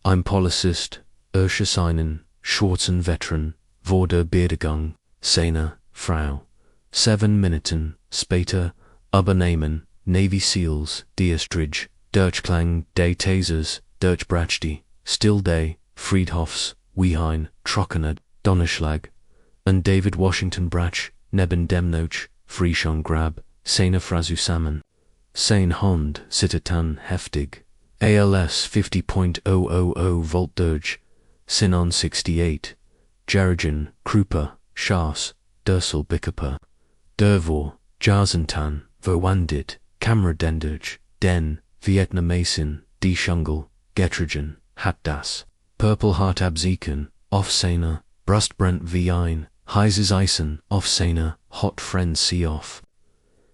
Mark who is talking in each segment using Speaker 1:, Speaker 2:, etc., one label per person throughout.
Speaker 1: Ein Polizist, Erscheinen, Schwarzen Veteran, Wurde Beerdigung, seiner Frau. 7 Minuten später, Übernehmen, Navy SEALs, Diestrich, Durchklang des Tasers, Durchbrachti, Still Day, Friedhofs, Wehein, Trockener, Donnerschlag, und David Washington Brach, neben dem Noch, Frischung Grab, seine Frau zusammen. Sein Hund zittert heftig. ALS 50.000 Volt durch, Sinon 68, Jerigen, Krupa, Schaas, Dursel Bickerper, Dervor, Jarzentan, Verwandit, Kameradenduj, Den, Vietnamesen, Die Schungel, Getrigen, Hatdas, Purple Heart Abzieken, Offsener, Brustbrent V1, Heises Eisen, Offsener, Hot Friend See Off.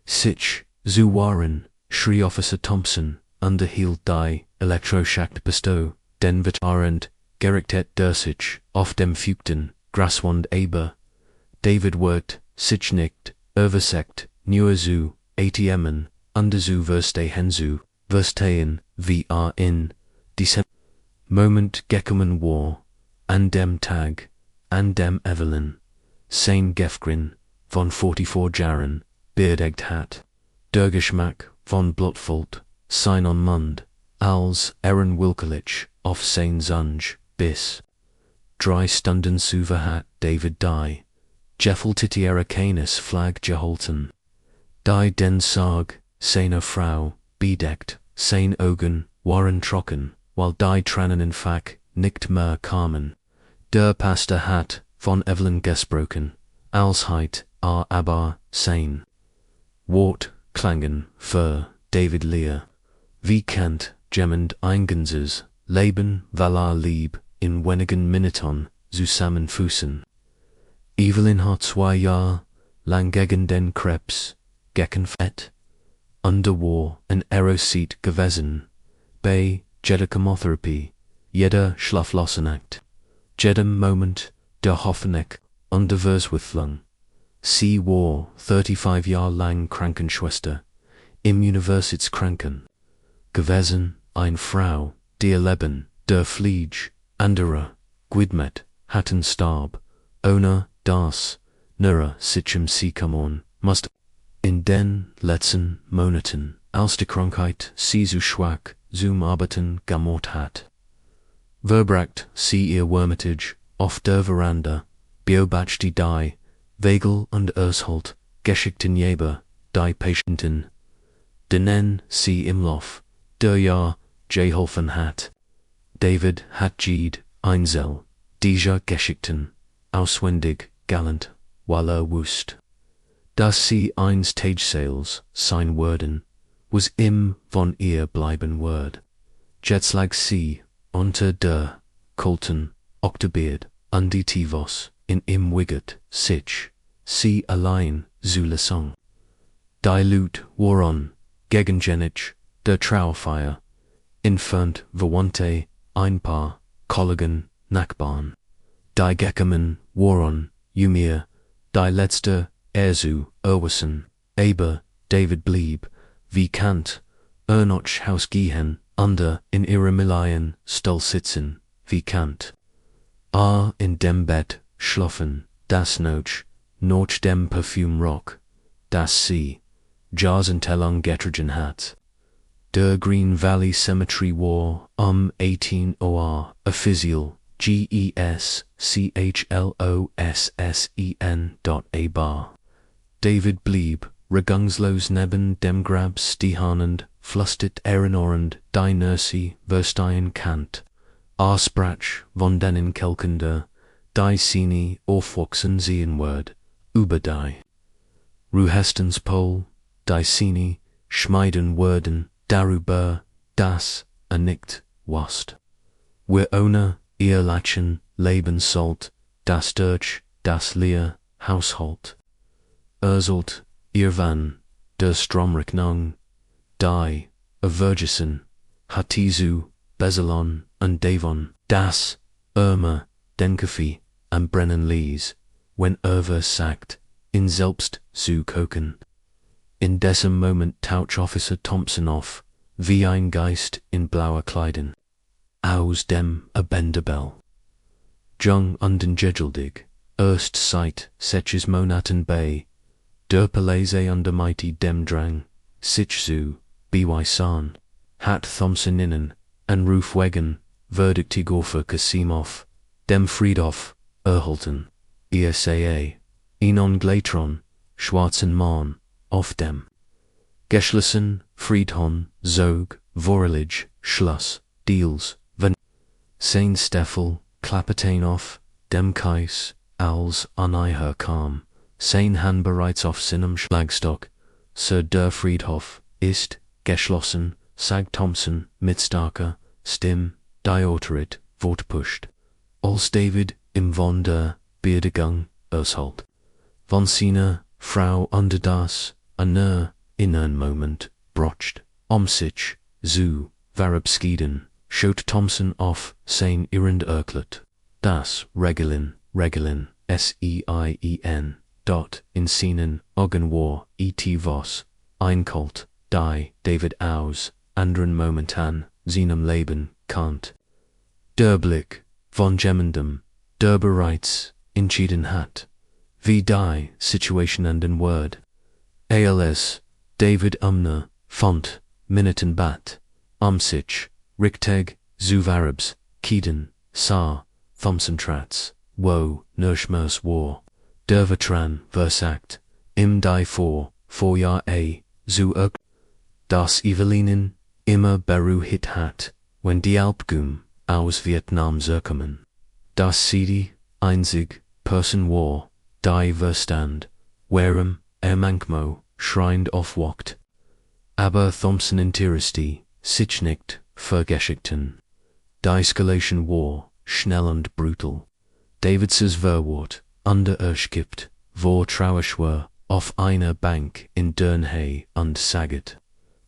Speaker 1: Sitch, Zuwaren, Shri Officer Thompson, Underhield Die, Elektroschacht Bestow, Den Vetarend, Gerichtet Dursich, Auf dem Fugten, Graswand Aber, David Wirt, Sitchnicht, Oversect, Neue Zoo, ATMen, Underzoo Verste Henzu, Verstehen, VR in, December. Moment Geckerman War, an dem Tag, an dem Evelyn, Sein Gefgrin, von 44 Jahren, Beerdigt hat, Der Geschmack, von Blutfold, Sein on Mund, als Aaron Wilkelich, auf sein Zunge, bis 3 Stunden Suver hat David Die, Jeffel Titiera Canis Flag geholten, Die den Sarg, seiner Frau, bedeckt, sein Augen, waren trocken, while Die Tranen Fak, nicht mehr kamen, der Pastor hat, von Evelyn gesprochen, als heit, aber, sein Wort, Klangen, für David Lear, wie kennt, jemand eingenses, Leben, Valar Lieb, in wenigen Minuten, zusammenfußen. Evelyn hat 2 Jahre lang gegen den Krebs, gekämpft, under War, ein Aeroseat gewesen, bei jeder Chemotherapie, jeder Schlaflossenakt, jedem Moment, der Hoffnung, under Verswithlung. Sie war 35 Jahre lang Krankenschwester, im Universitätskranken, gewesen, eine Frau, die Leben, der Fliege, andere, Guidmet, hatten starb, ohne das, nur sichem sie kommen, musste in den letzten Monaten, als die Krankheit sie so schwach zum Arbeiten gemacht hat. Verbracht sie ihr Wormitage auf der Veranda, beobachtete die Wegel und Ersholt, geschickten Jäber, die Patienten, denen sie im Lauf der Jahr geholfen hat. David hat Jed Einzel, dieser Geschickten, auswendig galant, weil wusste, dass sie eins Tagesales sein würden, was ihm von ihr bleiben wird. Jetzt lag sie unter der Kolten, Oktobeard, und die Tivos, in im Wiggert, sich, sie allein, Zule Song. Die Lut woran, gegengenich, der Trauerfeier, entfernt verwandte, ein Paar, Kollegen, Nachbarn. Die Geckerman woran, Jumir, die letzte, Erzu, Irwison, aber, David blieb, wie Kant, noch Hausgehen, under, in ihre Milaien, still sitzen, wie Kant. In dem Bett, schlafen, das noch dem Parfüm rock, das sie, Jahrzentelang getrigen hat. Der Green Valley Cemetery war, 18 Uhr, official, GESCHLOSSEN. David blieb, regungslos neben dem Grab stehend, flüstert erinnern, die Nurse, verstehen Kant. Sprach von denen Kelkender, die Sini aufwachsen sehen wird, über die Ruhestens Pol, die Sini schmeiden würden, darüber, das nicht wast. Wir ohne ihr Latschen leben sollt, das durch, das Leer, Haushalt. Sollt, ihr Van, der Stromrechnung, die, Vergessen, Hatizu, Bezelon und Devon, das, Denkefi, am Brennen ließ, wenn sagt, in selbst zu koken. In diesem Moment taucht Officer Thompson auf, wie ein Geist in blauer Kleidern. aus dem Abendebel. Jung unden Jegeldig, erst Zeit, setches Monaten bei, der Palese under mighty dem Drang, sich zu, by San, hat Thompsoninnen, and Rufwegen, verdicti Gorfer Kasimov, dem Friedhof, Erhalten, ESAA, Enon Glatron, Schwarzen Mahn, auf dem Geschlossen, Friedhon, Zog, Vorelig, Schluss, Deals, Van Sein Steffel, Klappertainoff, dem Kais, als Aneiher kam, Sein Han bereits auf seinem Schlagstock, Sir der Friedhof, ist, geschlossen, sagt Thompson, mit starker Stimme, Dioterit, Wortpusht, als David im von der Beerdigung, Ershalt. Von seiner Frau under das, innern Moment, brocht, sich, zu, Varabskiden, schaut Thompson auf sein Irrend Erklet, das Regelin, Seien, dort in seinen Augen war, was, einkult, die David aus, anderen momentan, seinem Leben, Kant. Der Blick, von jemandem, der bereits, entschieden hat, wie die Situation an den Word. Als David Umner, Font, Minuten bat, sich, Richteg, zu Varabs, Kieden, Sa, Thompson Trats, wo, Nurschmers war, der Veteran, versagt, im die Vorjahr zu das Evelinen, immer beruhigt hat, wenn die Alpgum, aus Vietnam zurkommen. Das sie einzig Person war, die Verstand, warum mankmo, schreiend aufwacht. Aber Thompson Interesti, sich nicht, vergeschickten. Die Escalation war, schnell und brutal. Davids Verwort, under gibt, wo Trauerschwör, auf einer Bank in Dernhay und Saget.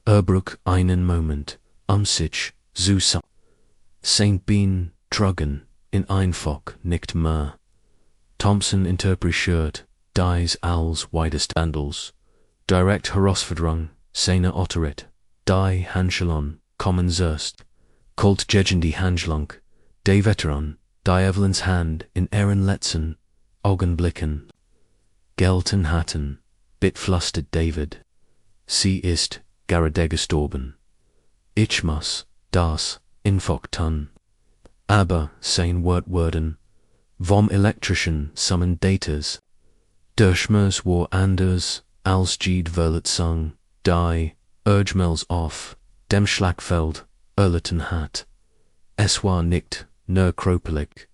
Speaker 1: Erbruck einen Moment, sich, zu St. Bean, Trugen, in einfach nicht mehr. Thompson interpretiert, dies als widest Handels, direkt Herausforderung, seine Autorit, die Handschelon, kommen zuerst, kult gegen die Handschlung, die Veteran, die Evelyn's Hand in ihren letzten Augenblicken. Gelten hatten, bitflustet David, sie ist gerade gestorben. Ich muss das infokten. Aber sein Wörtwürden, vom Elektrischen summen Datas. Der Schmerz war anders, als Jede Verlet sang, die, Urgmels auf, dem Schlagfeld, erlitten hat. Es war nicht, nur kropelig.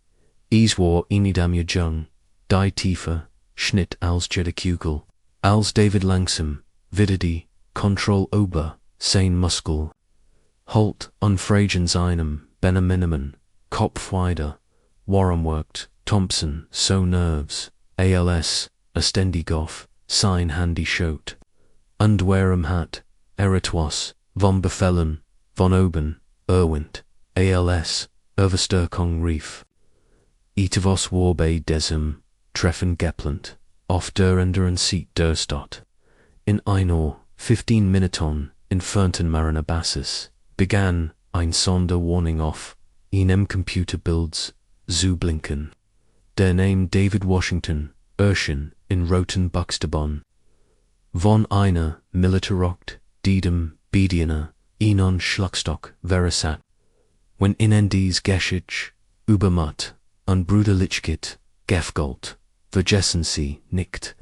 Speaker 1: Es war inidam jung, die tiefer, Schnitt als jede Kugel, als David langsam, wieder die, Kontroll über, sein Muskel. Halt, unfragen seinem, Benjamin, Kopf weiter, warum worked, Thompson, so nerves, als, ständig sein Handy schaut. Und warum hat, etwas, vom Befehlen, von oben, erwähnt, als, Överstärkung rief. Etwas war bei diesem, Treffen geplant, auf der anderen Seite der Stadt. In 15 Minuten, entfernten Mariner Basis, begann, ein Sonderwarning auf, einem Computerbilds, zu blinken. Der Name David Washington, erschien, in roten Buchstaben. Von einer, Militarokt, Diedem, Bediener, Enon Schlagstock, Verisat. When in dies Geschich, Übermatt, und Bruderlichkeit, Gefgold, vergessen sie nicht.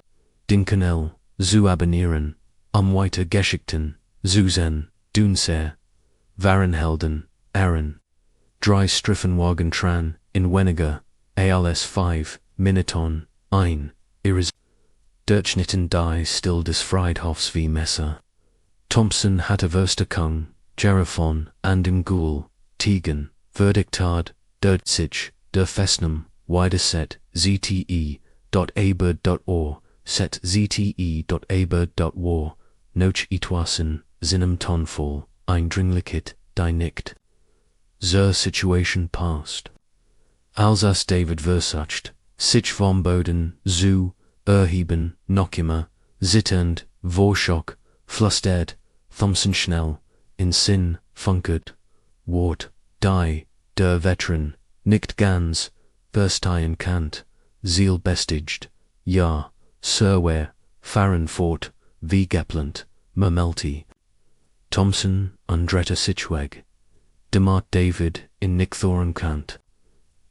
Speaker 1: Dinkenel, zu abonnieren, weiter Geschickten, Susan, Dunser, Warenhelden, Aaron. Drei Striffenwagen tran, in weniger, als 5 Minuten, ihres Durchschnitten die still des Friedhofs wie Messer. Thompson hatte Verstärkung, Jerafon, and im Ghoul, Tegen, Verdiktad, Sich, der Festnum, Widerset, zte.abird.or, set zte.abird.war, noch etwasen, Sinem Tonfall, Eindringlichkeit, die nicht. Zur Situation passt. Als David versucht, sich vom Boden zu erheben, noch immer, zitternd, vor Schock, flüstert, Thompson schnell, in Sinn, funkert, Wort, die der Veteran, nicht ganz, verstehen Kant, Ziel bestigt, ja, Sirware, Farren fort, wie geplant, Mermelty. Thompson, Andretta Sichweg, Demart David in Nichthoren Kant.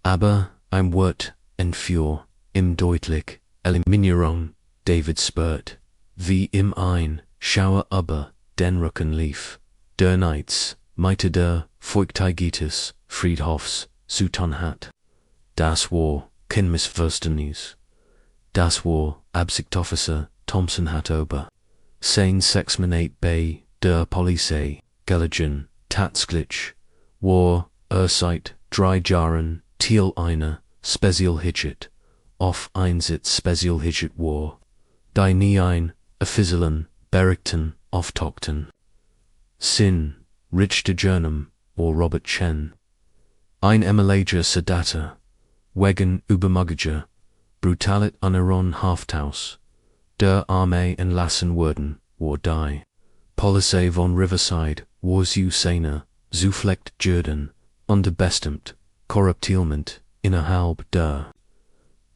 Speaker 1: Aber, ein Wort, entfuhr, im Deutlich, Eliminierung, David Spurt, wie im ein, Schauer aber, den Rücken lief, der Nights, Meite der, Feuchtigitis, Friedhofs, Sutan hat. Das war, kein Missverständnis. Das war, Absichtofficer, Thompson hat ober. Sein Sexmanate bei, der Polizei, Gelligen, Tatsglitch, war, seit 3 Jahren, Thiel einer, Special Hitchet, auf Einsitz Special Hitchet war. Die nie ein, Fizzelen, Berrickton, auftauchten. Sin, Rich de Jernum, or Robert Chen. Ein Emelager Sedata, Wegen Übermugger, Brutalit Uneron Halftaus, der Armee entlassen wurden, war die. Polizei von Riverside, war zu seiner, zuflecht Jürden, unterbestimmt, Korruptilment, innerhalb der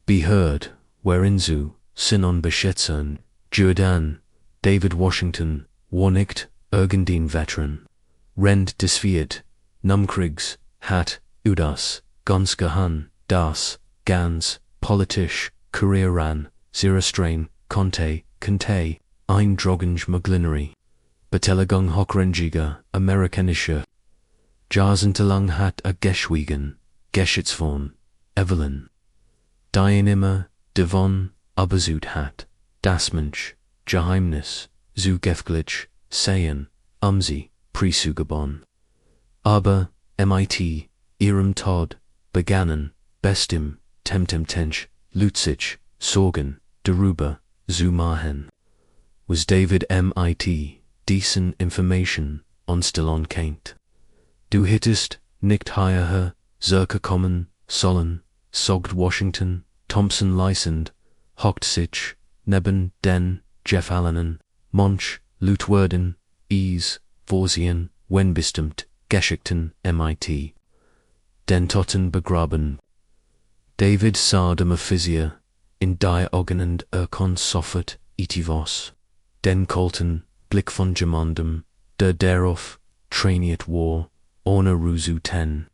Speaker 1: Behörd, wherein zu, Sinon beschätzen, Jordan, David Washington, war nicht, irgendein Veteran. Rend desviert, Numkriegs, hat, Udas, ganz gehan, das, ganz, politisch, Kuriran, Zirastrain, Conte, ein Drogenj Muglineri. Betellegung hochrangiger, amerikanischer. Jasentelang hat a Geschwiegen, Geschitsvorn, Evelyn. Dein immer, Devon, Abersut hat, das Mensch, Geheimnis, zu Gefglitsch, Seien, sie, Prisugebon. Aber, MIT, ihrem Tod, begannen, bestim, temtemtench, Lutzich, Sorgen, darüber, zu machen. Was David MIT, decent information, on still on Kaint. Du hittest, nicht hierher, Zirka kommen, sollen, sogt Washington, Thompson leisend, hockt sich, neben den, Jeff Allenen, Monch, Lutwerden, Ease, Vorsien, wenn bestimmt, Geschickten, MIT. Den Totten begraben. David sah dem Physia, in die Augen und soffert, itivos. Den Colton, Blick von Gemandem, der darauf, trainiert war, ohne Rusu 10.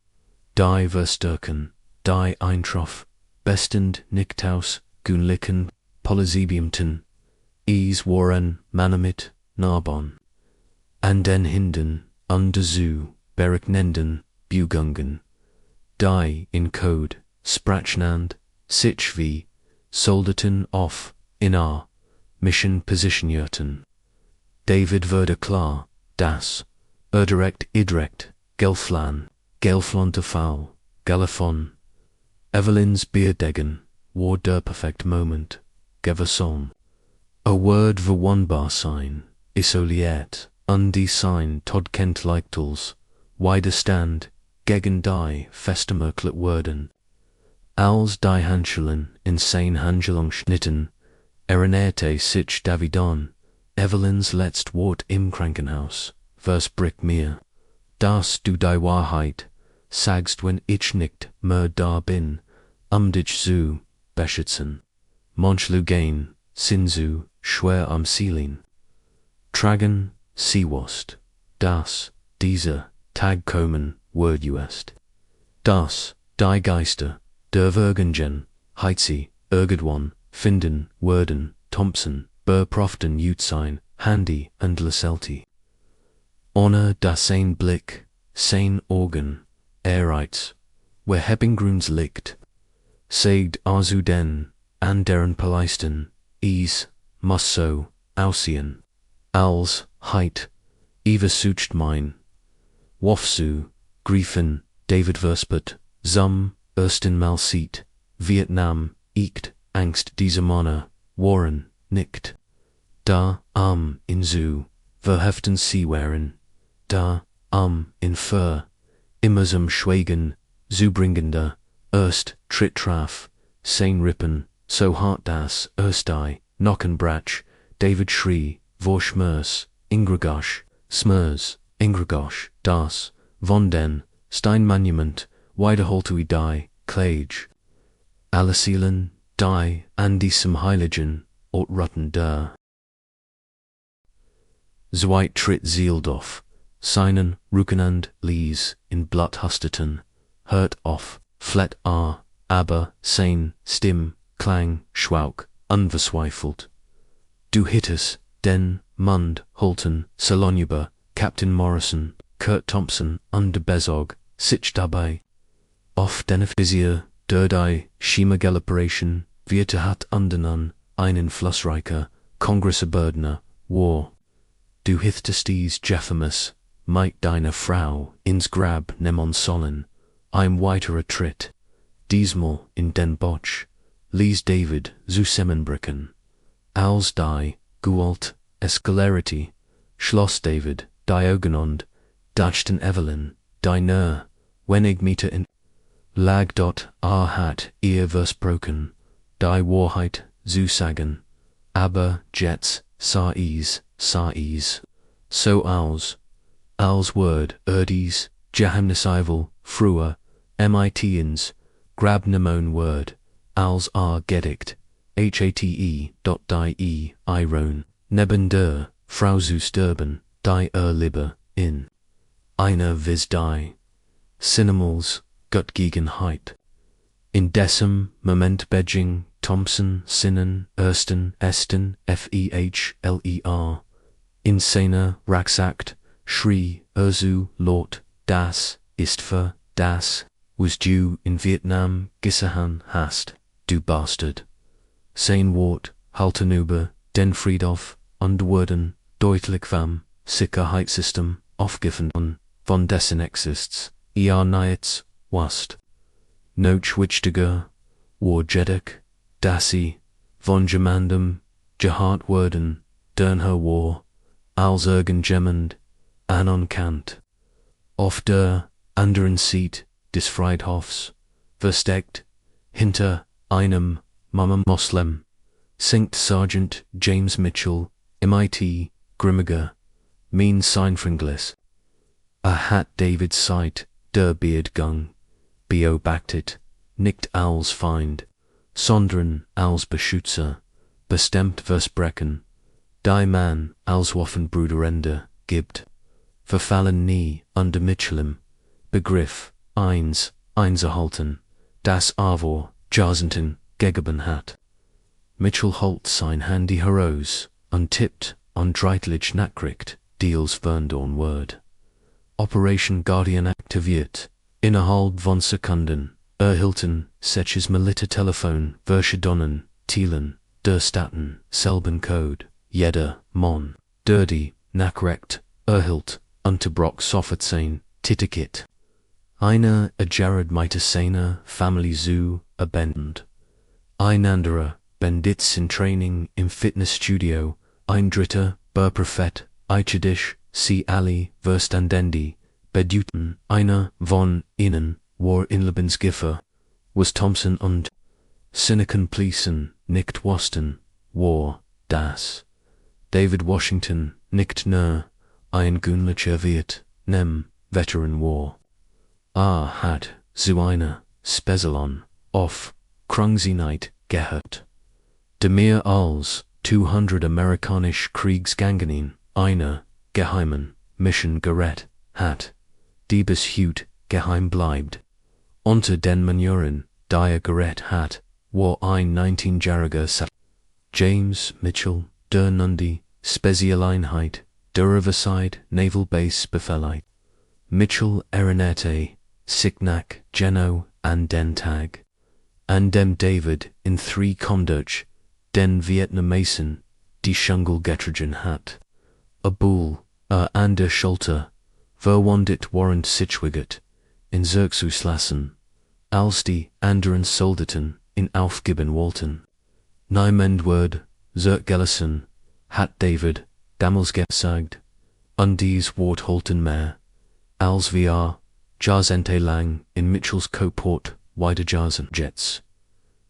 Speaker 1: Die Verstärken, die Eintroff, bestend Nicktaus, Gunlicken, Polysibiumten, Ease waren, Manamit, Narbon. An den Hinden, under Zoo, Beriknenden, Bugungen. Die in Code, Sprachnand, Sich wie, Soldaten off, in our, Mission positionierten. David wurde klar, das, direkt idrekt, Gelflan, Gelflonte faul, Galafon. Evelyn's Beerdegen, war der perfect moment, Geverson. A word verwundbar sein, isoliert, undesign Todd Kent Leichtels, widerstand, gegen die festemerklet Worden. Als die Hanschelen, insane Hangelung schnitten, erinerte sich Davidon, Evelyn's letzt Wort im Krankenhaus, vers Brick mir. Das du die Wahrheit, sagst wenn ich nicht mehr da bin, dich zu, beschützen. Monchlugain, Sinsu, schwer am Zielen. Tragen, Seewost, das, dieser, Tag kommen, Word ist. Das, die Geister, der Virgingen, Heitzi, irgendwann, finden, Worden, Thompson, Burproften sein, Handy und Laselti. Ohne das sein Blick, sein Augen, reizt, wer Hebbinggrüns liegt, sagt also den, an deren Paleisten, muss so, aussehen, als, heit, sucht mein, Wofsu, Griefen, David Verspert, ersten Mal sieht, Vietnam, iegt, Angst diese Manner, Warren, nickt. Da, in Zoo, verheften Seewaren, da, in Fur, immersam Schweigen, zubringender, erst, Tritt-Traf, sein Rippen, so hart das, erstei, Nockenbratsch, David Schrie, vor Schmers, Ingregosch, Smers, Ingregosch, das, von den, Steinmonument, Wiederholtui die, Klage. Allerseelen, die, an diesem Heiligen, Ort Rutten der. Zweit tritt Zieldorf, seinen Rückenand lies in Blatthasteten, hört auf, flet aber, sein, Stimm, Klang, Schwauk, unverzweifelt. Du hittest, den, Mund, Holten, Salonuber, Captain Morrison, Kurt Thompson, under Bezog, sich dabei. Auf den Visier, Derdei, Schiemergaloperation, Vierte hat undernan, einen Flussreicher, Kongressebördner, War. Du hittestes Jeffermus, Mike deiner Frau, ins Grab nemon sollen, ein weiterer Tritt. Diesmal in den Botch, lies David Zusammenbricken. Als die, Gualt, Escalarity, Schloss David, Diogenond, Dachten Evelyn, Diner, Wenig Meter in Lag dot hat ihr versprochen, die Wahrheit Zusagen, aber Jets, sais, so als Word, Erdies, Jahamnisival, Früher, Mitins, Grabnemone Word, als Gedict, hate dot die Iron, neben der, Frau Durben, die Liebe, in. Einer vis die. Cinemals, Gottgegenheit. In dessen Moment Beijing, Thompson, Sinnen, Ersten, Esten, Fehler. In seiner Raxakt, Schrie, Lord, das, ist für, das, was du in Vietnam gesahen hast, du Bastard. Sein Wort, halten über, den Friedhof, Underwurden, deutlich vom Sicherheitssystem, aufgefunden, von dessen exists, nichts, wast. Noch wichtiger, war jedig, dassie, von jemandem, gehört worden, dernher war, als irgendjemand, anerkannt. Auf der anderen Seite des Friedhofs, versteckt, hinter einem Mama Moslem, singt Sergeant James Mitchell, MIT, Grimmiger, mein Seinfringlis. Hat David Sight, der Beardgang, beobachtet, nicht als Feind, sondern als Beschützer, bestimmt Versprechen, die man als Waffenbruderende gibt, verfallen nie unter Mitchellem, Begriff, einzuhalten, das aber Jarsenten gegeben hat. Mitchell holt sein Handy heraus und tippt dreitlich nachricht, deals Verndorn Word. Operation Guardian aktiviert, innerhalb von Sekunden, erhielten seches Militärtelefon verschiedenen Teilen der Staaten selben Code, jeder Mann, der die Nachricht erhielt, unterbrach sofort sein Ticket. Einer Jared meinte seine Family Zoo abandoned. Ein anderer Bandits in Training im Fitnessstudio, ein dritter Burprofet, Eichedisch, Sie Ali Verstandendi, Beduten, einer von ihnen war in Lebensgefahr, was Thompson und Sinecan Pleason nicht wussten, war das. David Washington nicht nur ein günlicher Wirt, Veteran war. Hat zu einer Speselon auf Krungsinheit gehört. De mehr als 200 amerikanisch Kriegsgangenen einer geheimen Mission gerät hat, die bis heute geheim bleibt. Unter den Manuren, die gerät hat, war ein 19-jähriger James Mitchell, der Nundy, Spezialeinheit, der Riverside Naval Base Befehleit. Mitchell erinnerte sich nach Geno an den Tag, an dem David in 3 Komdurch den Vietnamesen die Schungel getrogen hat. A Bull, an der Schulter, verwundet warrend Sichwiget, in Xerxes lassen, als die anderen Soldaten in aufgeben wollten. Niemandword, Xerxgelesen, hat David damals gesagt, und dies Wort holten mehr, als wir Jahrzehnte lang in Mitchells Coeport weiterjahren Jets.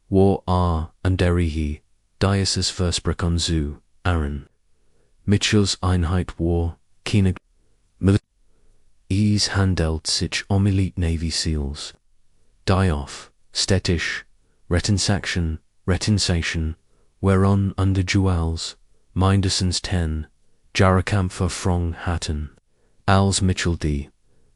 Speaker 1: War und derihi, dieses Versprechen zu, Aaron. Mitchells Einheit war keine Es handelt sich Elite Navy SEALs, die off, stetisch, Retinsation, whereon under jewels, mindestens 10, Jarakämpfer Frong hatten, als Mitchell D.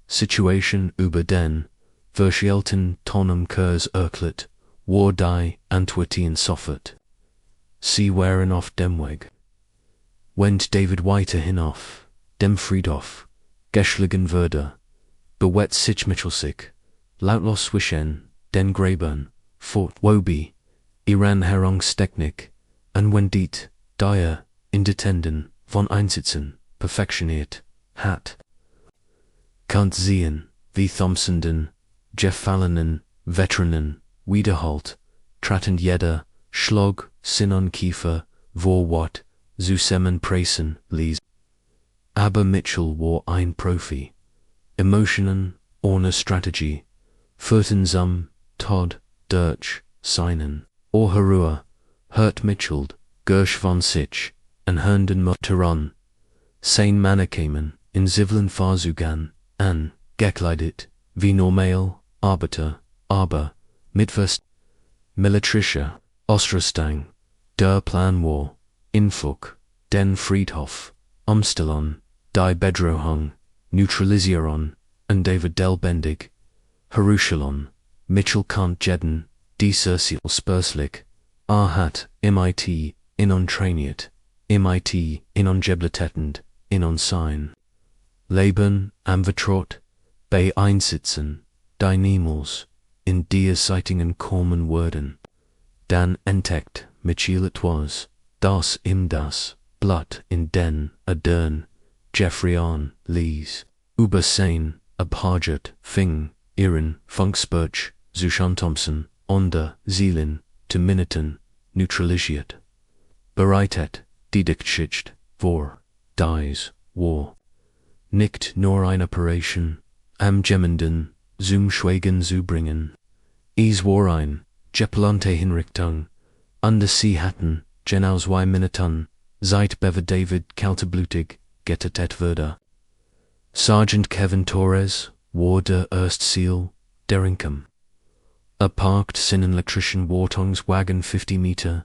Speaker 1: Situation über den, Verschielten Tonem Kurs Erklet, war die Antwertien Soffert. Sie waren auf dem Weg. Wend David weiter hinauf, dem Friedhof, geschlagen wurde, bewet sich Mitchelsig, lautlos zwischen den Gräbern, fort Wobi, Iran Herangstechnik, und wendit, die Indetenden von Einsitzen, perfektioniert, hat. Kant sehen, wie Thompsonden, Gefallenen, Veteranen, wiederholt, traten jeder, Schlag, Sinn an Kiefer, Vorwort, Zusammenpressen, ließ. Aber Mitchell war ein Profi. Emotionen, ohne Strategie, führten Todd, durch, seinen, Ohrruhe, hört Mitchell, Gersh von sich, en Hernden Mutteran, sein Männer kämen, in zivilen Fahrzeugen, an, gekleidet, wie normal, Arbeiter, aber, mitverst, militärische, Ausrüstung, der Plan war, Infuk, den Friedhof, Umstellung, die Bedrohung, Neutralisierung, und David Delbendig, Jerusalem, Mitchell Kant Jeden, dieser Spurslik, hat, MIT, in untrainiert, MIT, in ungebletetend, in unsein. Leben, am Vertraut, bei Einsitzen, die niemals, in die Seitingen kommen würden. Dann entdeckt Mitchell etwas, das ihm das Blatt in den Adern, Jeffrey an, ließ, übersehen, abhagert, fing, ihren Funksperch, Susan Thompson, onder Zielen, te minuten, neutralisiert. Bereitet, die Dichtschicht, vor, dies, war. Nicht nur eine Operation, am Gemmenden, zum Schweigen zu bringen. Es war ein, geplante Hinrichtung, under sie hatten, genau 2 Minuten, seit Bever David kalteblutig, getötet wurde. Sergeant Kevin Torres war der Erstziel, der Income. Parkt seinen elektrischen Wartungswagen 50 Meter,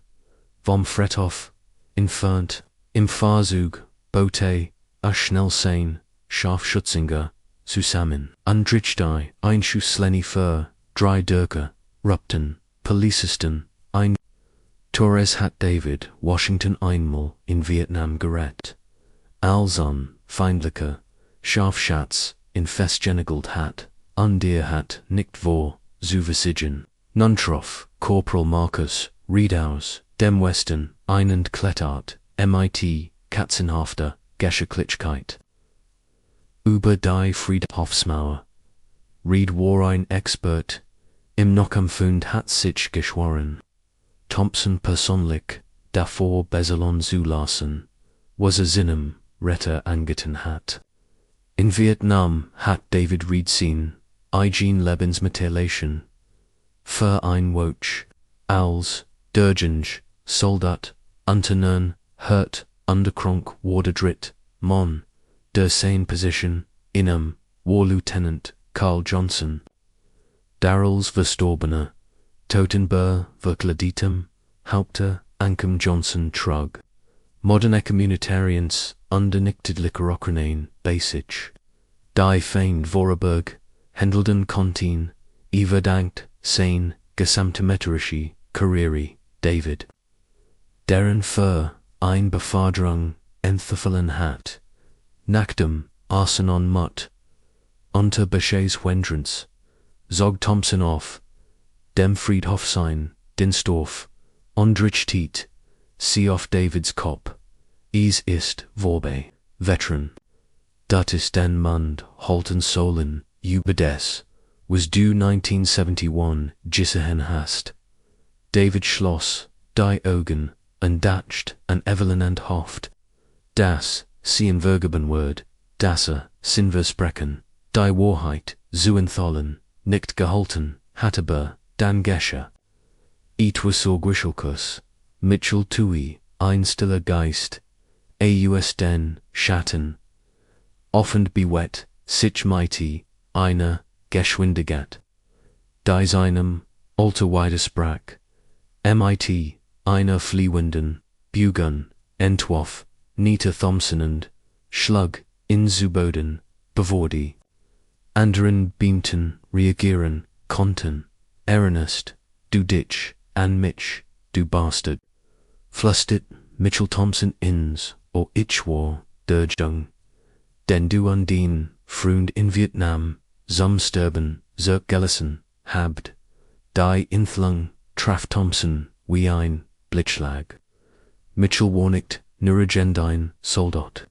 Speaker 1: vom Friedhof, entfernt, im Fahrzeug, Boote, schnell sein, Scharfschützinger, zusammen. Andrichtei, ein Schuss Lenny für, 3 Dürker, Rupten, Polizisten, ein. Torres hat David Washington einmal in Vietnam gerettet. Als feindlicher, Scharfschatz, in festgenagelt hat, an der hat nicht vor, zu versiegen. Nuntroff, Corporal Marcus, Riedaus, dem Westen, ein Entklettert, MIT, Katzenhafter, Geschicklichkeit. Über die Friedhofsmauer. Reed war ein Expert, im Nockamfund hat sich geschworen. Thompson persönlich, davor Bezelon zulassen, was seinem Retter angetan hat. In Vietnam hat David Reed sehen, eigen Lebensmittelation, für ein Watch, als, Durgens, Soldat, Unternern, hurt, underkronk, Warderdrit, Mon, der sane Position, War Lieutenant, Carl Johnson. Darrells Verstorbener, Totenbur, Verkleditum, Haupter, Ankum Johnson Trug. Moderne Communitarians, undernichted Liquorocranane, Basic. Die Fein Vorarlberg, Hendelden Kontin, Everdankt, Sein, Gesamtmeterische, Karriere, David. Deren für, ein Beförderung, entfallen hat. Nachdem, Arsenon Mutt. Unter Bescheis Wendrens. Zog Thompson auf, dem Friedhof sein, Dinsdorf, Ondrich Tiet, sie auf Davids Kopf. Es ist vorbei, Veteran. Dat ist den Mund, Holten Solen, über des, was du 1971 gesehen hast. David schloss, die Augen, und dacht an Evelyn and hofft. Das, sie in Vergeben word, das sin versprechen, die Wahrheit, zu enthalten, nicht gehalten, Hatteber, Dan Gescher. Etwas so Grischelkus, Mitchell Tui, ein stiller Geist, Aus den Schatten. Offend bewet, sich mighty, einer, Geschwindigat. die seinem Alter widersprach. MIT, einer Fliehenden, Bugun, Entwoff, Nita Thompsonend, Schlug, in Zuboden, Bevordi. Anderen beamten, reagieren, konnten, Ernest, du Ditch, and Mitch, du Bastard. Flustet, Mitchell Thompson ins, or Ichwar, der Jung. Den du undien, Freund in Vietnam, zum Sterben, Zerk Gellison, habt. Die Inthlung, Traf Thompson, wie ein Blitzschlag. Mitchell Warnicht, Nuragendine, Soldat.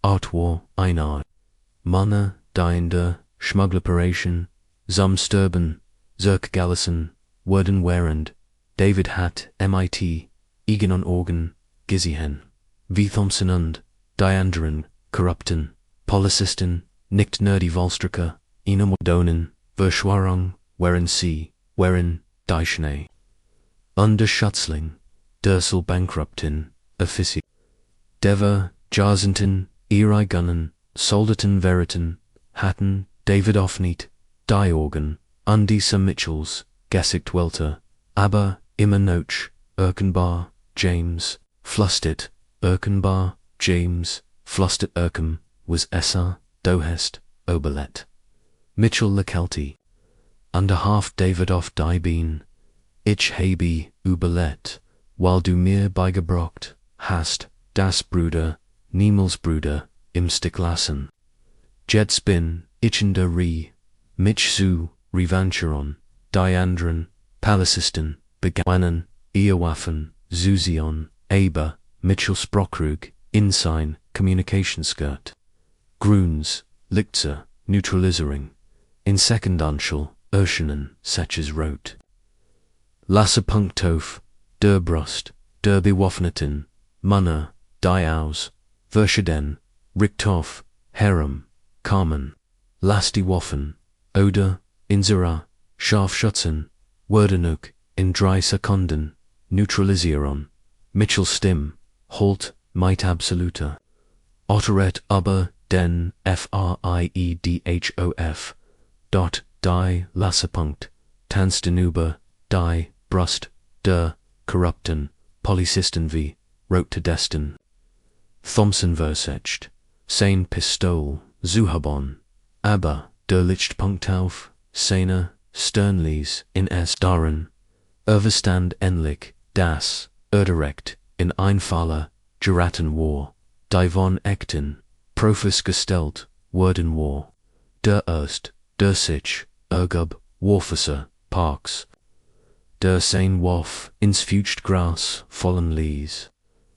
Speaker 1: Artwar, Einar. Manne, Diender, Schmuggleration, zum Sterben, Zerk Gallison, Worden Werend, David Hatt, MIT, Egan Organ, Gizzyhen. V. Thompson und, Dianderen, Corrupten, Policisten, Nicht Nerdy Volstriker, Ina Mordonen, Verschwarung, Weren C, Weren, Deichne. Under Schutzling, Dursel Bankruptin, Offici. Dever, Jarsenten, Eri Gunnen, Soldaten Veritan, Hatton, David Offneat, Diorgan, Undisa Mitchells, Gessicht Welter, Aber, Immer Noach, Erkenbar, James, Flustit, Erkenbar, James, Flustit Erkem, was Essa, Dohest, Oberlet. Mitchell Lekelty. Under half David off die Bean. Ich habe, Uberlet, while du mir beigebracht hast, das Bruder, niemals Bruder, im Stick lassen. Jed Spin, Ichender Re, Mitch Zu, Revancheron, Diandren, Palicisten, Begawannen, Eowaffen, Zuzion, Aber, Mitchell Sprockrug, Insign, Communication Skirt. Gruns, Lichtzer, Neutralisering. In Sekundanschel, Urschenen, Setches Rot. Lasse Punktof, Der Brust, Der Bewaffneten, Munner, Die Aus, Verscheden, Richtof, Herem, Carmen, Lasti Waffen, Oder, Insera, Scharfschützen, Werdenuk, in 3 Sekunden, Neutralisieron, Mitchell Stim, Halt, Might Absoluter. Otteret aber, den, Friedhof, dot, die, Lassepunkt, Tanstenüber, die, Brust, der, Corrupten, Policisten wie, wrote to Destin. Thompson versetzt, Sein Pistol, Zuhabon, aber, der Lichtpunkt auf, Seine, Sternlies, in es Darin, Overstand Enlich, das, Erdirekt, in Einfaller, Geraten War, die von Ekten, Profus gestellt, Worden War, der Erst, der Sich, Ergub, Warfusser, Parks, der Sein Woff, ins Fucht Gras, vollen Lies,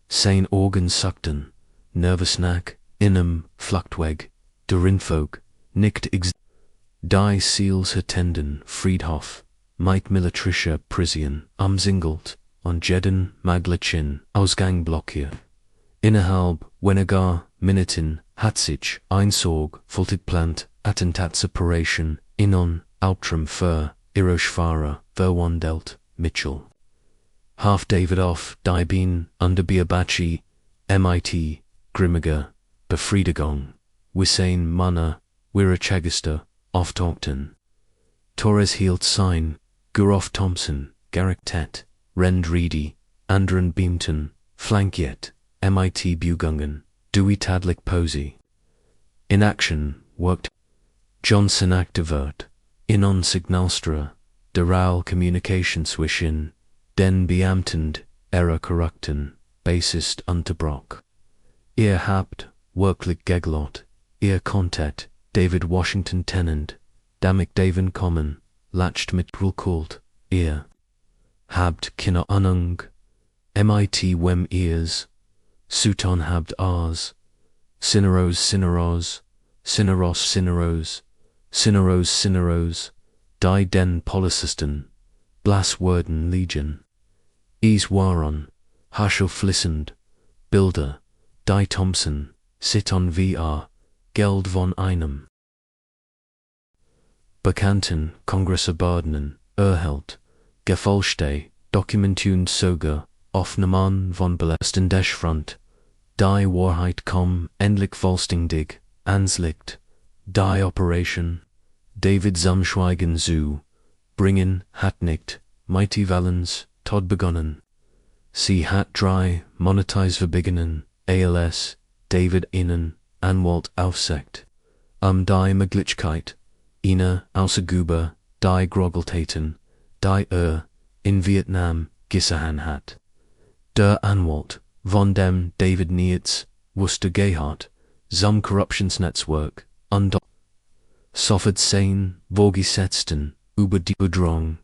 Speaker 1: Sein Organ suckten, Nervesnack, Innem, Fluchtweg, der Rinfolk, Nicht ex. Die Seals Attenden, Friedhof, Might Militarischer Prisian, am Singelt, on Jeden, Maglichin, Ausgang Blockier. Innerhalb, weniger Minuten, hat sich, Einsorg, Fultit Plant, Attentatseparation, Inon, Outram für, Iroschfahrer, Verwandelt, Mitchell. Half David off, Die Bean, under Biabachi, MIT, Grimmiger, Befriedigung, Wissain Manner, Wirachegester, Oftalkton. Torres Hielt Sign, Guroff Thompson, Garrick Tet, Rend Reedy, Andren Beamton, Flankiet, MIT Bugungen, Dewey Tadlik Posey. In action, worked Johnson Activert, Inon Signalstra, Deral Communication Swishin, Den Beamtend, Error Corrupten, Bassist Unterbrock. Ihr habt, Worklich Geglot, ihr Kontet, David Washington Tennant, Damit Daven Common, Latcht mit Kult, ihr habt Kinder Anung, MIT Wem Ears, Suton habt Ars, Cineros Cineros, Cineros Cineros, Cineros Cineros, Die Den Policisten, Blas Worden Legion, Ees Waron, Haschel Flissend, Bilder, Die Thompson, Sit-on VR, Geld von einem. Bekannten, Kongresse Badenen, Erhelt, Gefolgte, Dokumentun Soger, Offnemann von Belasten Front, Die Wahrheit endlich Volstingdig, Anslicht, Die Operation, David Zamschweigen zu, bringen, hat nicht, mighty Valens, Todd begonnen. Sie hat drei, monetize verbiggenen, ALS, David innen, Anwalt aufsekt. Die Möglichkeit, eine Ausgeber, die Grogeltaten, die in Vietnam gesahen hat. Der Anwalt, von dem David Nietz, wusste gehabt, zum Corruptionsnetzwerk, und sofort sein, vorgesetzten, über die Bedrohung.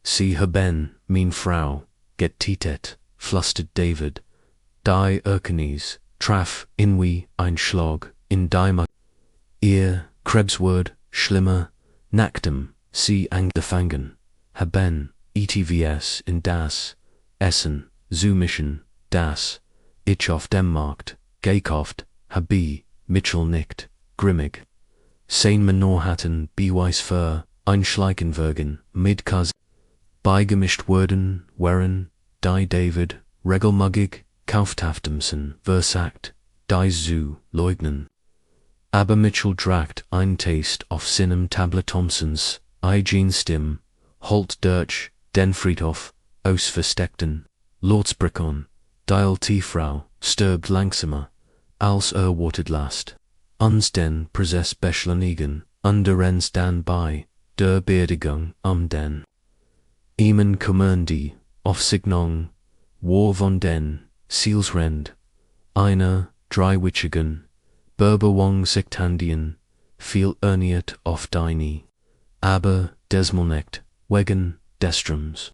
Speaker 1: Sie haben, mein Frau, getätet, flüstert David. Die Erkennis, traf, inwie, ein Schlag, in die Ihr Krebswort, schlimmer, nacktem, sie angefangen, haben, ETVS in das, Essen, Zoomischen, das, ich auf dem Markt, gekauft, habe, Mitchell nickt, grimmig. Sein Menorhatten, beweis für, einschleichen mit Kas, beigemischt wurden, wären, die David, regelmuggig, kaufthaftemsen, versagt, die zu leugnen. Aber Mitchell dragt ein Taste auf seinem Tablet Thompsons, Eugene Stim, Holt Dirch, den Friedhof, aus Versteckten, Lordsbrickon, Dial Tiefrau, stirbt langsamer, als wartet last. Uns den Präses beschleunigen, underens dan bei, der Beerdigung den. Emen kümmern die, auf Signong, war von den, Seelsrend, einer, dreiwitchigen, Berberwong Sektandien, viel erniert auf deini, aber desmonekt, wegen destroms.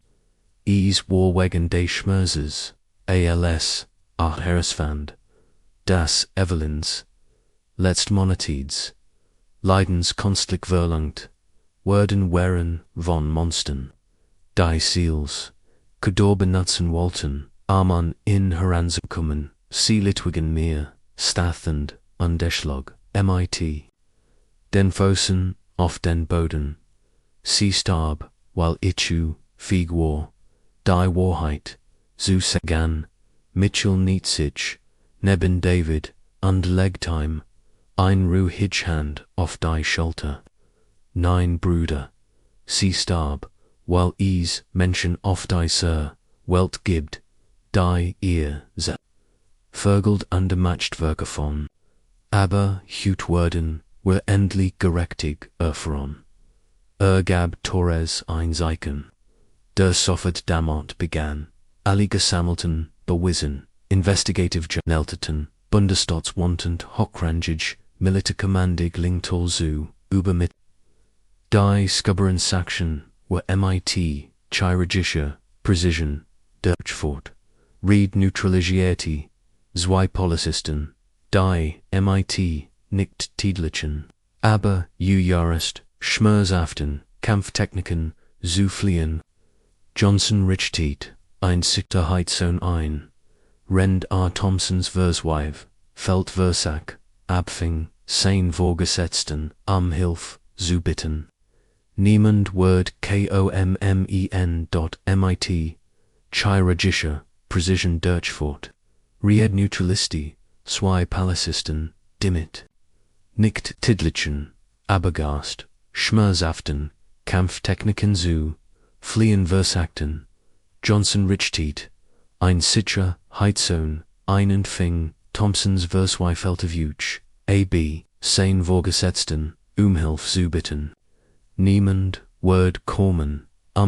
Speaker 1: War wegen des Schmerzes, ALS, Heresfand, das Evelins, Letztmonatids, Leidens künstlich verlangt, werden wären von Monstern. Die Seals, gedorben Nutzen wollten, Aman in heranzukommen, sie litwigen mir, stathend, Andeschlag, MIT. Den Fossen auf den Boden. Sie starb, weil ich fieg war. Die Wahrheit, zu sagen, Mitchell Nietzsche, neben David, und Legtime, ein Ruhigehand auf die Schulter. Nein, Brüder, sie starb, weil is Menschen auf die Welt gibt, die ihr se vergelt undermatcht Werke von. Aber hut werden, were endlich gerechtig erfroren. Gab Torres ein Zeichen. Der sofort damit begann, alle gesammelten, bewiesen, investigative journalten, Bundesstaatswantend, hochrangig, militärkommandig Lingtol zu, übermit. Die Scubberen Saction were MIT, chirurgische, Precision, Deutschfort, Reed Neutralisierte, zwei Polizisten, die MIT, nicht Tiedlichen, aber Jurist, Schmerzhaften, Kampftechniken, zu fliehen. Johnson Richtiet, ein Sicherheitssohn ein, Rend A. Thompsons Verswife, Feldversack, Abfing, sein Vorgesetzten, Hilf, zu bitten. Niemand Word KOMMEN.MIT, chirurgische, Precision Deutschfort, Ried Neutralisti, zwei Polizisten, Dimit. Nicht Tiedlichen, Abergast, Schmerzhaften, Kampftechniken zu, fliehen versagten. Johnson Richtiet, ein Sicherheitssohn, einen Fing, Thompsons Versweifeltervuch, AB, sein Vorgesetzten, Hilf zu bitten. Niemand, Word kommen,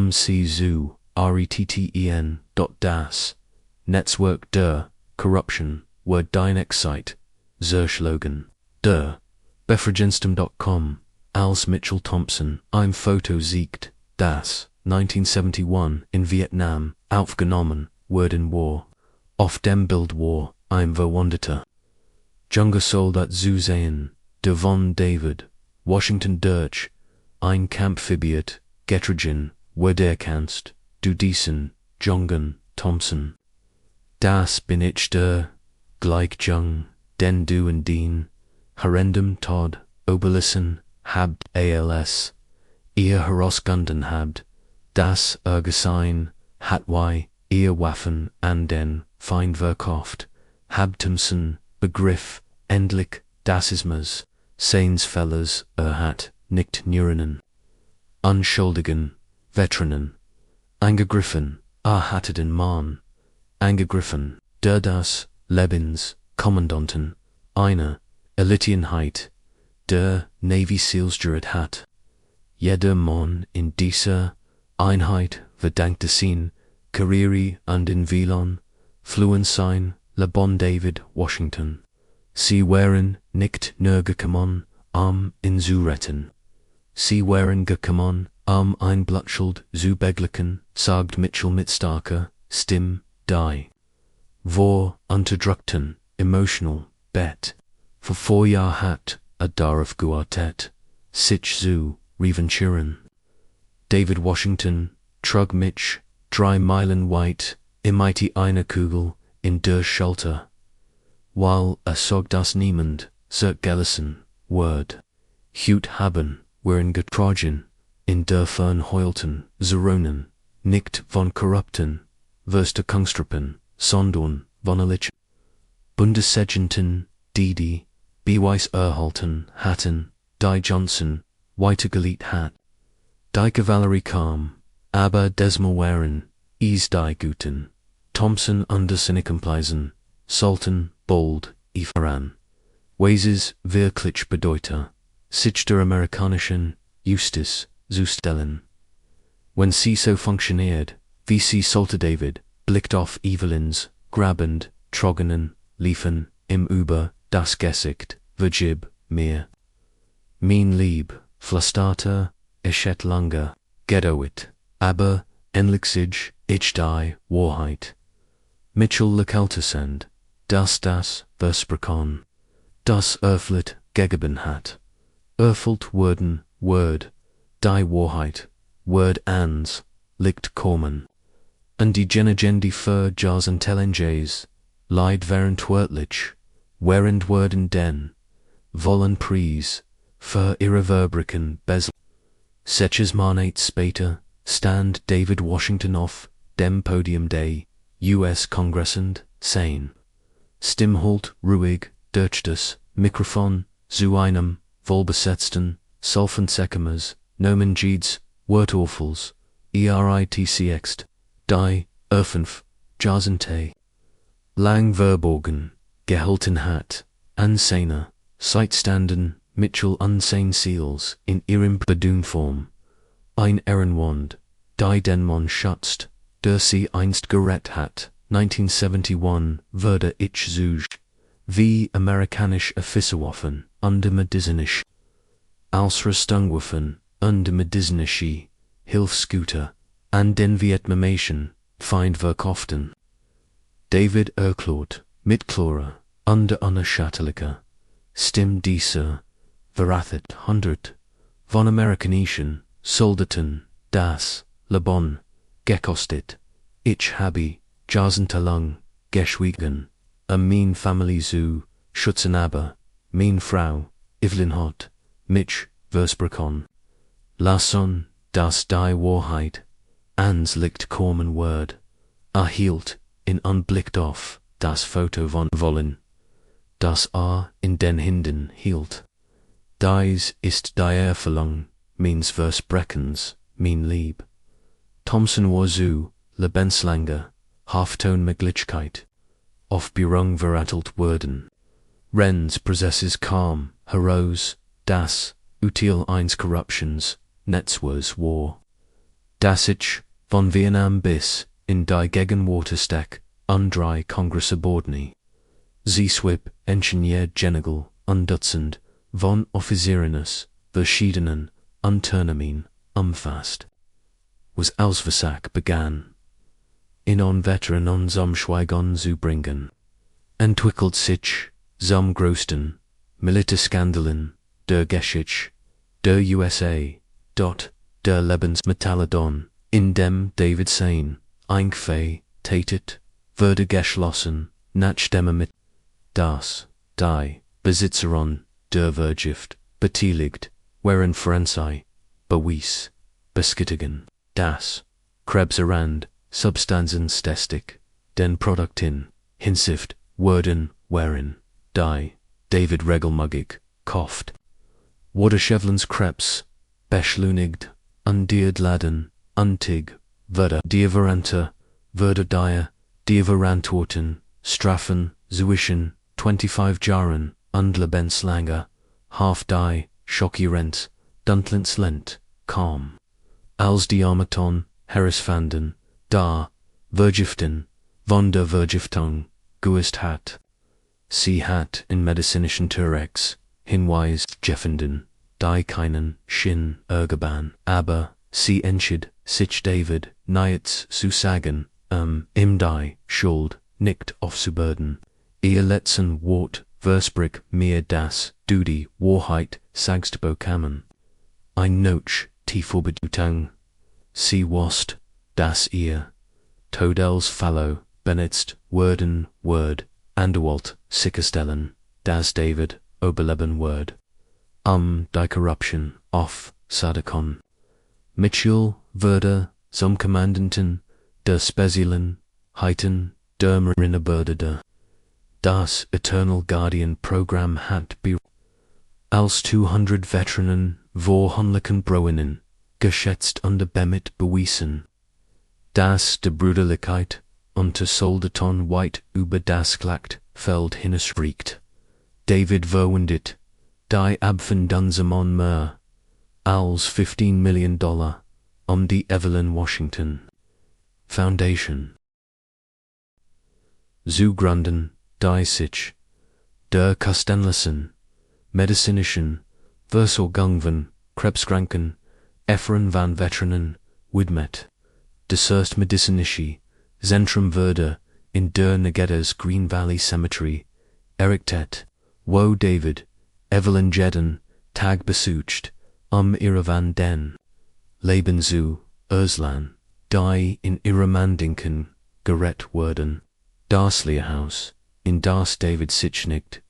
Speaker 1: sie zu, retten. Das, Netzwerk der, Corruption, Word Dynexite, Zerschlogan, der, Befragenstem.com, als Mitchell Thompson, ein Foto siegt, das, 1971, in Vietnam, aufgenommen, Word in War, auf dem Bild war, ein Verwundeter. Junger Soldat zu sehen, der von David, Washington Dirch, ein Kampfibiert, Getrogen, Word erkannst, du diesen, Jungen, Thompson. Das bin ich der, gleich jung, den du und den, horrendum Todd, Oberlissen, habt ALS, ihr herausgefunden habt, das Gesein, hatwei, ihr Waffen an den Feind verkauft, habtemsen, Begriff, endlich, das ismes, Seinsfellers hat, nicht Neurinen. Anschuldigen, Veteranen, Angegriffen, Hatteden Mahn, Angegriffen, der das Lebens, Kommandanten, eine, Elitienheit, der Navy Seals Jurat hat. Jeder Mann in dieser Einheit verdankte sein Karriere an den Wielan, flohen sein Lebon David Washington. Sie waren nicht nur gekommen, ihn zu retten. Sie waren gekommen, ein Blutschild zu beglücken, sagt Mitchell mit starker Stimme, die vor unterdrückten, emotional, bet, vor Vorjahr hat darauf gewartet, sich zu revanchieren. David Washington trug mich 3 Meilen weit, mighty eine Kugel in der Schulter, weil sagt das niemand, sagt gelassen, Word. Hut haben, waren getragen, in der fern heulten, Zeronen, nicht von korrupten, Verstärkungstruppen, sondern von Elite. Bundessergeanten, die Beweis erhalten hatten, die Johnson weitergelegt hat. Die Kavallerie kam, aber desmal waren es die Guten. Thompson unter seine Kompleisen, Sultan bold voran. Weses wirklich bedeutet, sich der amerikanischen Justiz zu stellen. Wenn sie so funktioniert, wie sie sollte David, blickt auf Evelyn's, grabend, trogenen, liefen, im Über, das Gesicht, vergib, mir. Mein Lieb, flüsterte, ich et lange, gedauert, aber, endlich sich, ich die Wahrheit. Mitchell Lekaltersend, das Versprechen, das öffnet, gegeben hat. Erfüllt wurden, Word, die Wahrheit, Word ans, liegt kommen. Und die Genegendi für Jars und Telenges, Leid während wörtlich, während Worden den, wollen Preis, für ihre Verbricken Besel. Seches Monat später, stand David Washington auf dem Podium des US-Kongressend, sein. Stimmholt ruhig, durch das Mikrofon, zu einem, wohlbesetzten, Sulfensäckemes, Nomenjids, Wortorfels, ERITCXT, die, Erfenf, Jasente. Lang verborgen, gehalten hat, an seiner, Seitstanden, Mitchell unsane Seals, in ihrem Bedunform. Ein Ehrenwand, die den Mann schützt, der sie einst gerett hat, 1971, würde ich such, wie amerikanisch Officerwaffen, under medizinisch. Als Rüstungswaffen, under medizinische, Hilfsgüter, an den Vietnamesen, Feind verkauften. David erklärt, mit Chlore, under unerschütterlicher Stimme dieser, verratet 100, von amerikanischen Soldaten, das Lebon, gekostet. Ich habe, jahrzehntelang, geschwiegen, mein Familie zu schützen, aber, mein Frau, Evelyn hat, mich, versprochen. Lassen, dass die Wahrheit, ans Licht kommen wird, erhielt, in Anblick auf, das Foto von Wollen, das in den Händen hielt. Dies ist die Verlangen, meines Versprechens, mein Lieb. Thompson war zu, lebenslange, Haftonmöglichkeit, auf Berung verrattelt worden. Renz Prozesses kam, heraus, das, util eins Corruptions, Netzwers war. Das ich, von Vietnam bis, in die Gegenwart steck, drei Kongresse Bordni. Sie swip, Ingenieur General, Dutzend, von Offizierenes, verschiedenen, Unternehmen, umfasst. Was Ausversack begann. In on Veteranen zum Schweigen zu bringen. Entwickelt sich, zum größten, Militärskandalen, der Geschichte, der USA, der Lebensmetallodon, in dem David Sein, tätet, würde geschlossen, nach dem mit, das, die, Besitzerin, der Wirtschaft, beteiligt, wären Forensei, bewies, bestätigen, das, Krebserand, Substanzentestig, den Produkten, Hinsicht, Worden, wären, die, David regelmäßig, kauft. Wurde Chevlins Krebs, beschleunigt, an die Laden, Untig, Verda, Dieveranta, Verda Dia, Dieverantworten, Straffen, Zuischen, 25 Jaren, Undlebenslanger, Half Die, Shocky Rent, Duntlins Lent, Calm. Als Diamaton, Harrisfanden, Da, Vergiften, Von der Vergiftung, Guist Hat. Sie hat in medicinischen Turex, Hinweis, Jeffenden, Die Keinen, Shin, Ergeban, Aber, Sie Enschid, Sich David, Niets, Susagen, Im Die, Schuld, Nicht auf Suburden, Ihr letzten Wort, Versbrick, mir das, Duty, Wahrheit, sagst Bokamen. Ein Noch, Tiefobedutang. Sie wast, das ihr. Todels Fallow, Benetzt, Worden, Word, Anderwalt, Sickestellen, Das David, Oberleben Word. Die Corruption, Off, Sadakon. Mitchell, Verder, zum Kommandanten, der Spezialen, Heiten, der Marineberdeder. Das Eternal Guardian Program hat be als 200 Veteranen vorhandlichen Broinen, geschätzt unter Bemit bewiesen. Das de Brüderlichkeit unter Soldaten weit über das Schlachtfeld hinausreicht. David verwendet, die Abfen Dunsamon mehr, als $15 Million, die Evelyn Washington Foundation. Zugranden, die sich, der Kastenlassen, medicinischen, Versorgungen, Krebskranken, Efferen van Veteranen, Widmet, Desert Medicinische, Zentrum Verder, in der Negedas Green Valley Cemetery, Erictet, Wo David, Evelyn Jedden, Tag besucht, ihre van den Leben zu, Urslan, die in ihre Mandinken, gerett worden, das Lehrhaus, in das David sich nicht,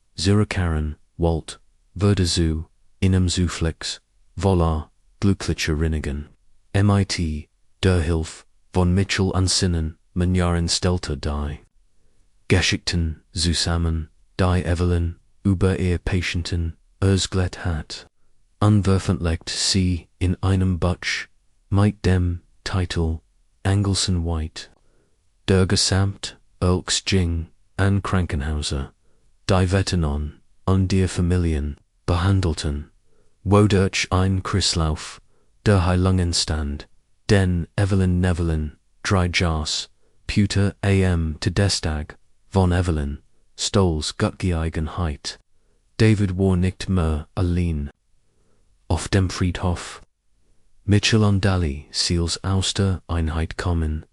Speaker 1: Karen, Walt, Verder zu, inem Zuflex, Voila, glückliche Rinnigen, MIT, der Hilf, von Mitchell ansinnen, Jahren stelter die. Geschichten, zusammen, die Evelyn, über ihr Patienten, Ersglet hat. Unveröffentlicht sie in einem Butch, mit dem Titel, Angelson White. Der Gesamt, Elks Jing, an Krankenhauser, die Veteranen, und die Familien, behandelten, wodurch ein Krislauf, der Heilungenstand, den Evelyn Nevelyn, drei Jahres, Puter am Todestag, von Evelyn, Stolz Gottgeeigenheit, David war nicht mehr allein. Auf dem Friedhof, Mitchell und Daly Seals aus der Einheit kommen,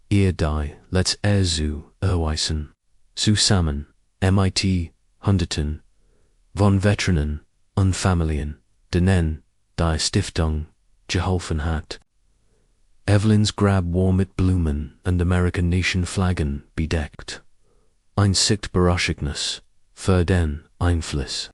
Speaker 1: ihr die, let's zu erweisen, zusammen, MIT, Hunderten, von Veteranen und Familien, denen die Stiftung geholfen hat. Evelyns Grab war mit Blumen und American Nation Flaggen bedeckt. Ein Sichtbarachignis für den Einfluss,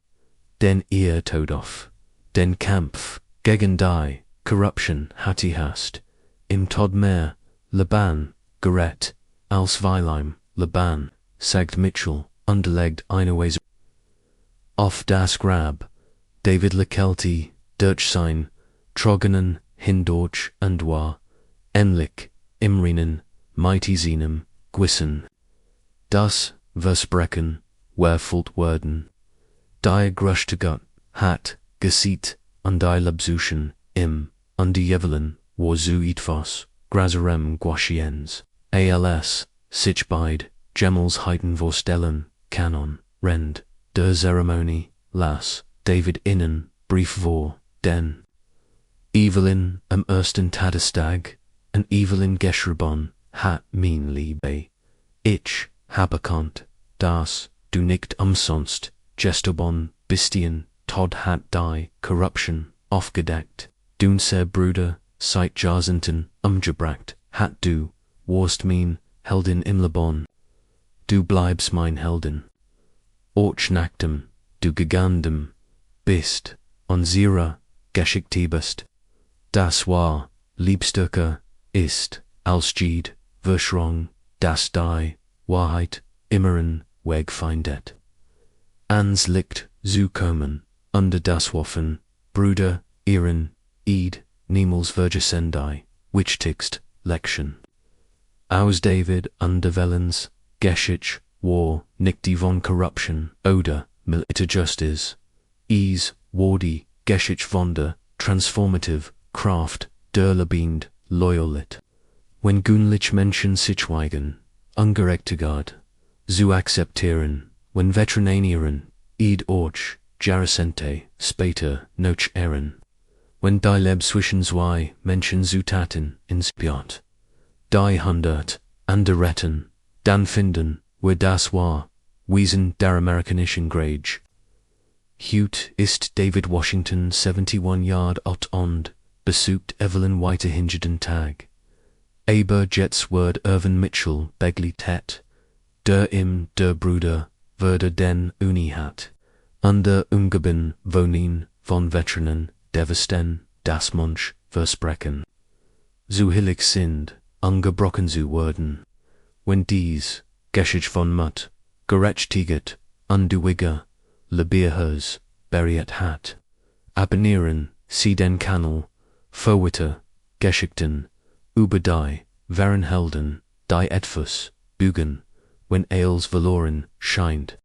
Speaker 1: den ihr Tod auf, den Kampf gegen die Corruption hatte hast, im Tod mehr Leban gerett, als Weilheim Leban, sagt Mitchell, unterlegt eine Weise. Auf das Grab, David Lekelty, durch sein Trogenen hindurch und war, ähnlich, Imrinen, mighty Zinem, Gwissen. Das Versprechen, werfult werden. Die größte Gott, hat, gesieht, an die Labsuchen, an die Evelyn, war zu etwas, Grazerem Guashiens, als, sich beid, Gemmels heiten vorstellen, Kanon, Rend, der Zeremonie, las, David innen, Brief vor, den Evelyn am ersten Tadestag, an Evelyn geschrieben, hat mein Liebe. Ich habe erkannt, dass du nicht umsonst, Gestobon, Bistien, Tod hat die Corruption, aufgedeckt, dunser Bruder, seit Jahrzehnten, umgebracht, hat du, warst mein Heldin im Leben. Du bleibst mein Heldin. Ortsnacktem, du gegandem, bist, unsere, Geschichte bist. Das war, Liebstücke, ist, als Jed, Verschrong, das die, Wahrheit, immeren, Weg findet. Ans Licht, zu kommen, unter das Waffen, Brüder, ihren, Eid, niemals vergesendai, wichtigst, Lection. Aus David Underwellens, Geschichte, War, nicht die von Corruption, oder, Milita Justice, Ease, Wardi, Geschichte von der, Transformative, Kraft, der Lebendig, Loyalit. Wenn Gunlich Menschen Sichweigen, Ungerechtigkeit, zu akzeptieren, wenn Veterinarieren, Id Orch, Jaracente, Später, Noch Ehren. Wenn die Leb zwischen zwei Menschen Zutaten inspirat. Die Hundert, Anderetten, dann finden, wir das war, Wesen der amerikanischen Grage. Heut ist David Washington 71 Jahre alt und besucht Evelyn weiterhin den Tag. Aber jetzt wird Irvin Mitchell Begley tet, der Bruder würde den Uni hat, under Umgeben Wohnin von Veteranen, Devasten, das Munch, Versprechen. So hillig sind, ungebrochen zu werden, wenn dies, Geschichte von Mutt, gerechtiget, unduiger, Lebierhers, beriet hat, abonnieren, sie den Kanal, Vorwitter, Geschichten, über die, wären Helden, die etwas, bügen, wenn Eils verloren scheint.